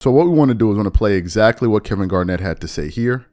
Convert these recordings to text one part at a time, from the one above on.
So what we want to do is want to play exactly what Kevin Garnett had to say here,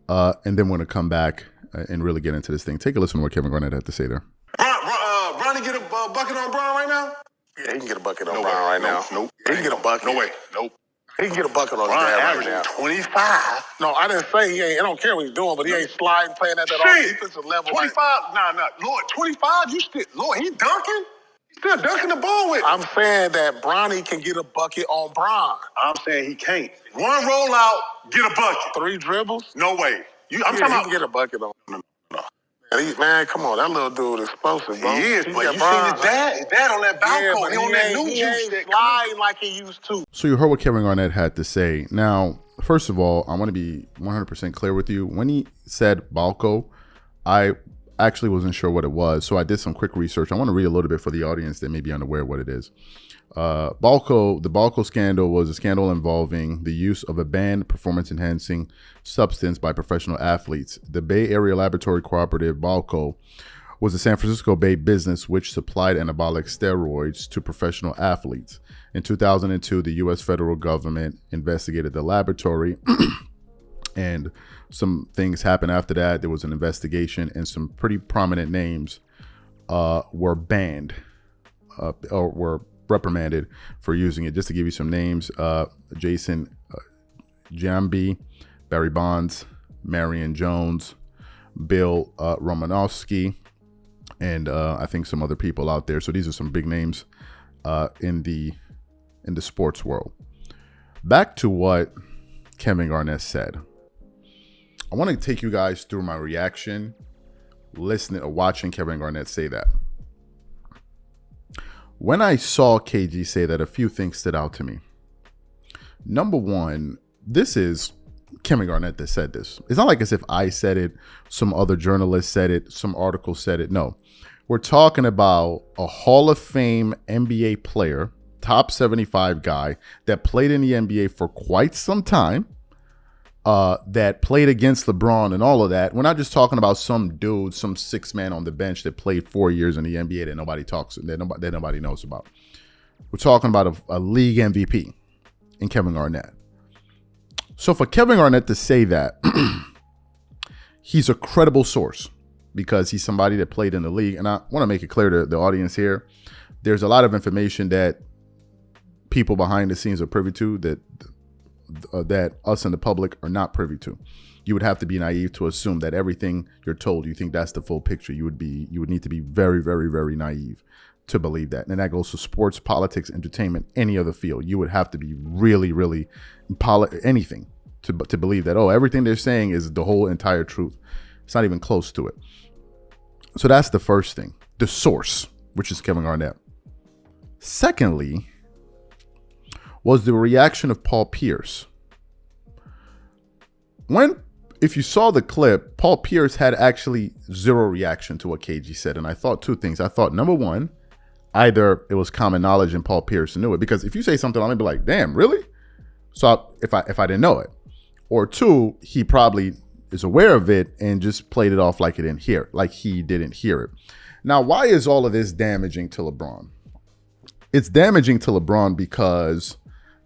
and then we're going to come back and really get into this thing. Take a listen to what Kevin Garnett had to say there. Bronny get a bucket on Bron right now? Yeah, he can get a bucket on Bron right now. Nope. He can get a bucket. No way. Nope. He can get a bucket on Bron his dad right averaging now. 25. No, I didn't say he ain't. I don't care what he's doing, but he ain't sliding, playing at that defensive level. 25? Nah. Lord, 25? You still, Lord, he dunking? He's still dunking the ball with. I'm saying that Bronny can get a bucket on Bron. I'm saying he can't. One rollout, get a bucket. 3 dribbles? No way. I'm talking about he can get a bucket on. No. Man, come on, that little dude is explosive, bro. He is, but you seen his dad on that Balco. He on that new juice that sliding like he used to. So you heard what Kevin Garnett had to say. Now, first of all, I want to be 100% clear with you. When he said Balco, I actually wasn't sure what it was, so I did some quick research. I want to read a little bit for the audience that may be unaware what it is. The Balco scandal was a scandal involving the use of a banned performance-enhancing substance by professional athletes. The Bay Area laboratory cooperative Balco was a San Francisco Bay business which supplied anabolic steroids to professional athletes. In 2002, the U.S. federal government investigated the laboratory, and some things happened after that. There was an investigation, and some pretty prominent names were banned or were reprimanded for using it. Just to give you some names, Jason Jambi, Barry Bonds, Marion Jones, Bill Romanowski, and I think some other people out there. So these are some big names in the sports world. Back to what Kevin Garnett said. I want to take you guys through my reaction listening or watching Kevin Garnett say that. When I saw KG say that, a few things stood out to me. Number one, this is Kevin Garnett that said this. It's not like as if I said it, some other journalist said it, some article said it. No, we're talking about a Hall of Fame NBA player, top 75 guy that played in the NBA for quite some time, that played against LeBron and all of that. We're not just talking about some dude, some 6 man on the bench that played 4 years in the NBA that nobody knows about. We're talking about a league MVP in Kevin Garnett. So for Kevin Garnett to say that, he's a credible source because he's somebody that played in the league. And I want to make it clear to the audience here, there's a lot of information that people behind the scenes are privy to that us and the public are not privy to. You would have to be naive to assume that everything you're told, you think that's the full picture. You would need to be very, very, very naive to believe that. And that goes to sports, politics, entertainment, any other field. You would have to be really, really anything to believe that, oh, everything they're saying is the whole entire truth. It's not even close to it. So that's the first thing, the source, which is Kevin Garnett. Secondly, was the reaction of Paul Pierce. If you saw the clip, Paul Pierce had actually zero reaction to what KG said. And I thought 2 things. I thought, number one, either it was common knowledge and Paul Pierce knew it. Because if you say something, I'm going to be like, damn, really? So if I didn't know it. Or 2, he probably is aware of it and just played it off like he didn't hear it. Now, why is all of this damaging to LeBron? It's damaging to LeBron because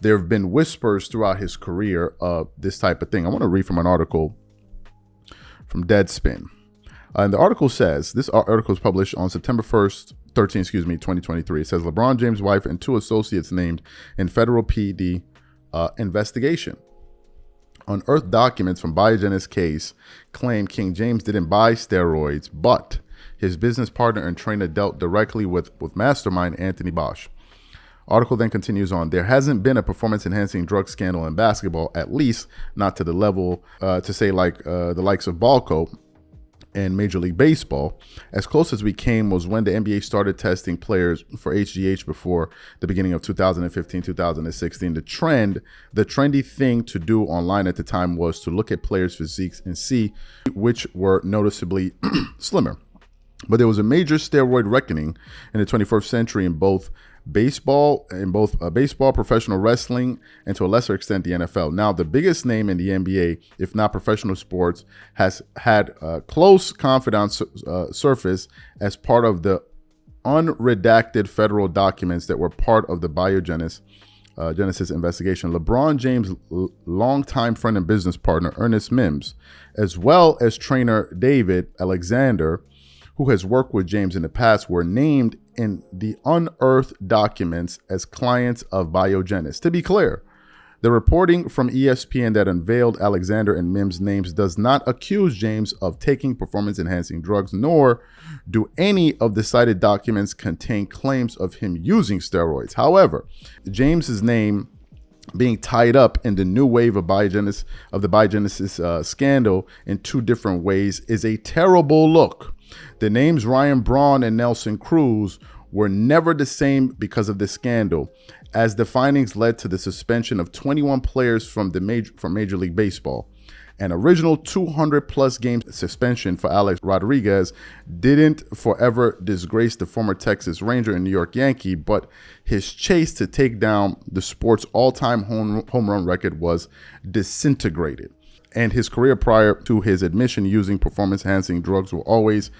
there have been whispers throughout his career of this type of thing. I want to read from an article from Deadspin. And the article says, this article is published on September 13, 2023. It says, LeBron James' wife and 2 associates named in federal PED investigation. Unearthed documents from Biogen's case claim King James didn't buy steroids, but his business partner and trainer dealt directly with mastermind Anthony Bosch. Article then continues on. There hasn't been a performance-enhancing drug scandal in basketball, at least not to the level to say like the likes of Balco and Major League Baseball. As close as we came was when the NBA started testing players for HGH before the beginning of 2015, 2016. The trendy thing to do online at the time was to look at players' physiques and see which were noticeably slimmer. But there was a major steroid reckoning in the 21st century in both baseball, professional wrestling, and to a lesser extent the NFL. Now, the biggest name in the NBA, if not professional sports, has had close confidence surface as part of the unredacted federal documents that were part of the Biogen's Genesis investigation, LeBron James' longtime friend and business partner, Ernest Mims, as well as trainer David Alexander, who has worked with James in the past, were named in the unearthed documents as clients of Biogenesis. To be clear, the reporting from ESPN that unveiled Alexander and Mims' names does not accuse James of taking performance-enhancing drugs, nor do any of the cited documents contain claims of him using steroids. However, James's name being tied up in the new wave of the Biogenesis scandal in two different ways is a terrible look. The names Ryan Braun and Nelson Cruz were never the same because of this scandal, as the findings led to the suspension of 21 players from Major League Baseball. An original 200-plus game suspension for Alex Rodriguez didn't forever disgrace the former Texas Ranger and New York Yankee, but his chase to take down the sport's all-time home run record was disintegrated. And his career prior to his admission using performance-enhancing drugs will always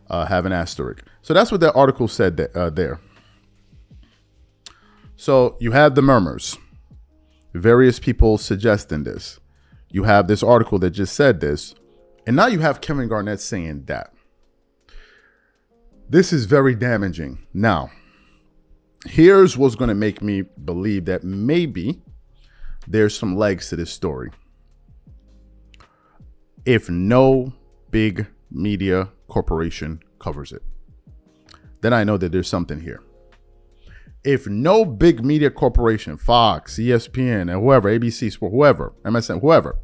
have an asterisk. So that's what that article said there. So you have the murmurs, various people suggesting this. You have this article that just said this. And now you have Kevin Garnett saying that. This is very damaging. Now, here's what's going to make me believe that maybe there's some legs to this story. If no big media corporation covers it, then I know that there's something here. If no big media corporation, Fox, ESPN, and whoever, ABC Sport, whoever, MSN, whoever,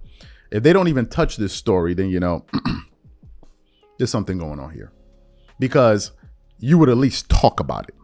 if they don't even touch this story, then, you know, there's something going on here. Because you would at least talk about it.